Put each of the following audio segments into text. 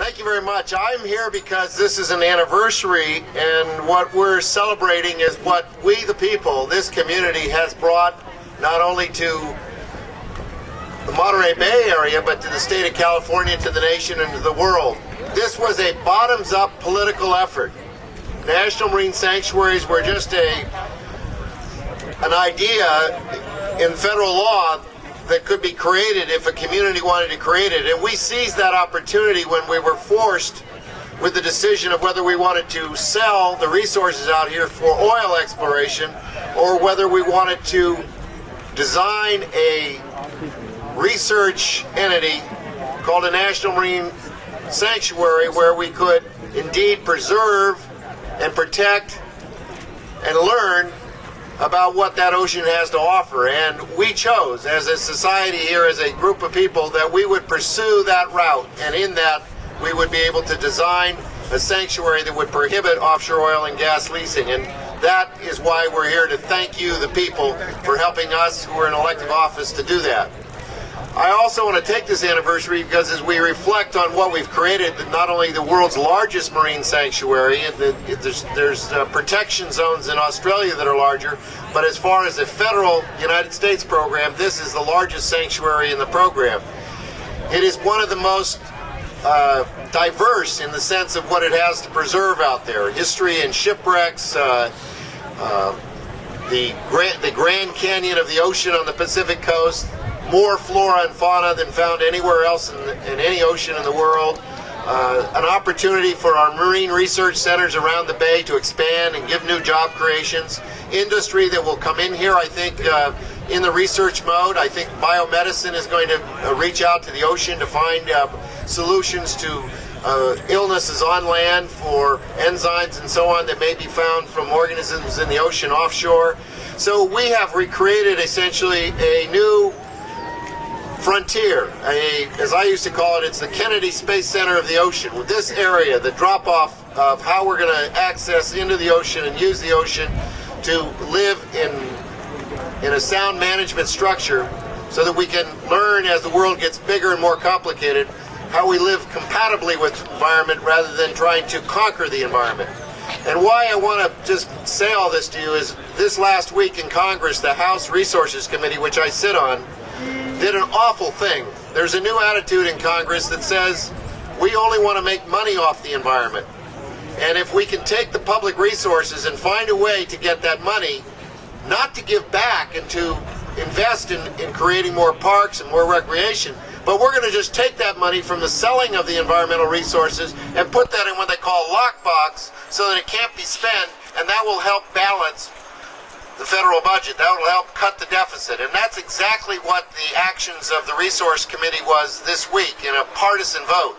Thank you very much. I'm here because this is an anniversary, and what we're celebrating is what we, the people, this community, has brought not only to the Monterey Bay area, but to the state of California, to the nation, and to the world. This was a bottoms-up political effort. National Marine Sanctuaries were just an idea in federal law that could be created if a community wanted to create it. And we seized that opportunity when we were forced with the decision of whether we wanted to sell the resources out here for oil exploration or whether we wanted to design a research entity called a National Marine Sanctuary where we could indeed preserve and protect and learn about what that ocean has to offer. And we chose, as a society here, as a group of people, that we would pursue that route, and in that we would be able to design a sanctuary that would prohibit offshore oil and gas leasing. And that is why we're here to thank you, the people, for helping us who are in elective office to do that. I also want to take this anniversary because as we reflect on what we've created, not only the world's largest marine sanctuary, there's protection zones in Australia that are larger, but as far as the federal United States program, this is the largest sanctuary in the program. It is one of the most diverse in the sense of what it has to preserve out there. History and shipwrecks, the Grand Canyon of the ocean on the Pacific coast, more flora and fauna than found anywhere else in any ocean in the world. An opportunity for our marine research centers around the bay to expand and give new job creations. Industry that will come in here, I think, in the research mode. I think biomedicine is going to reach out to the ocean to find solutions to illnesses on land for enzymes and so on that may be found from organisms in the ocean offshore. So we have recreated essentially a new frontier, as I used to call it, it's the Kennedy Space Center of the ocean. With this area, the drop-off of how we're going to access into the ocean and use the ocean to live in a sound management structure so that we can learn as the world gets bigger and more complicated how we live compatibly with the environment rather than trying to conquer the environment. And why I want to just say all this to you is this last week in Congress, the House Resources Committee, which I sit on, did an awful thing. There's a new attitude in Congress that says we only want to make money off the environment. And if we can take the public resources and find a way to get that money, not to give back and to invest in creating more parks and more recreation, but we're going to just take that money from the selling of the environmental resources and put that in what they call a lockbox so that it can't be spent, and that will help balance the federal budget. That will help cut the deficit. And that's exactly what the actions of the Resource Committee was this week in a partisan vote.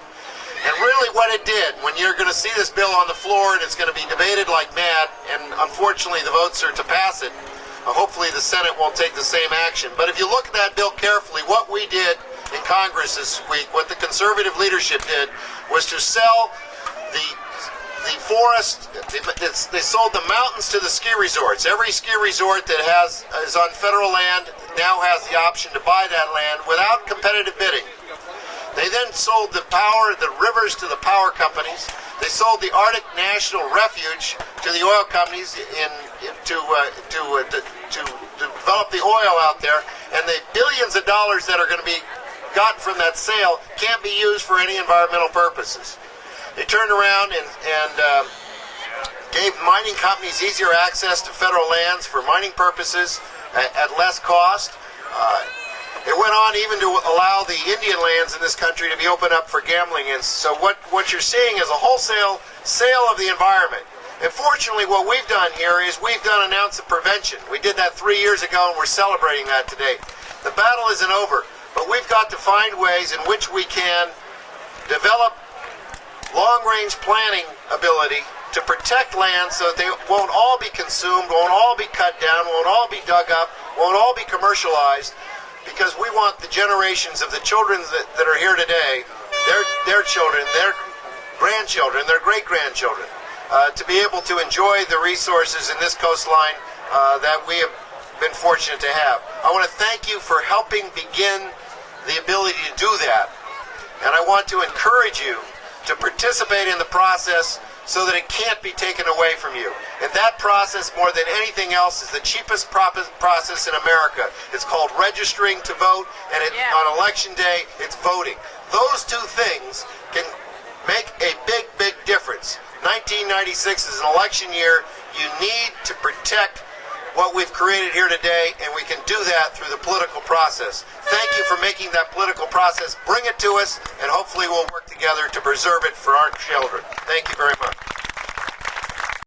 And really what it did, when you're going to see this bill on the floor and it's going to be debated like mad, and unfortunately the votes are to pass it, hopefully the Senate won't take the same action. But if you look at that bill carefully, what we did in Congress this week, what the conservative leadership did, was to sell the forest. They sold the mountains to the ski resorts. Every ski resort that is on federal land now has the option to buy that land without competitive bidding. They then sold the rivers to the power companies. They sold the Arctic National Refuge to the oil companies to develop the oil out there. And the billions of dollars that are going to be gotten from that sale can't be used for any environmental purposes. They turned around and gave mining companies easier access to federal lands for mining purposes at less cost. It went on even to allow the Indian lands in this country to be opened up for gambling. And so what you're seeing is a wholesale sale of the environment. And fortunately, what we've done here is we've done an ounce of prevention. We did that 3 years ago, and we're celebrating that today. The battle isn't over, but we've got to find ways in which we can develop long-range planning ability to protect land so that they won't all be consumed, won't all be cut down, won't all be dug up, won't all be commercialized, because we want the generations of the children that are here today, their children, their grandchildren, their great-grandchildren, to be able to enjoy the resources in this coastline that we have been fortunate to have. I want to thank you for helping begin the ability to do that. And I want to encourage you to participate in the process so that it can't be taken away from you. And that process, more than anything else, is the cheapest process in America. It's called registering to vote, and on election day, it's voting. Those two things can make a big, big difference. 1996 is an election year. You need to protect what we've created here today, and we can do that through the political process. Thank you for making that political process. Bring it to us, and hopefully we'll work together to preserve it for our children. Thank you very much.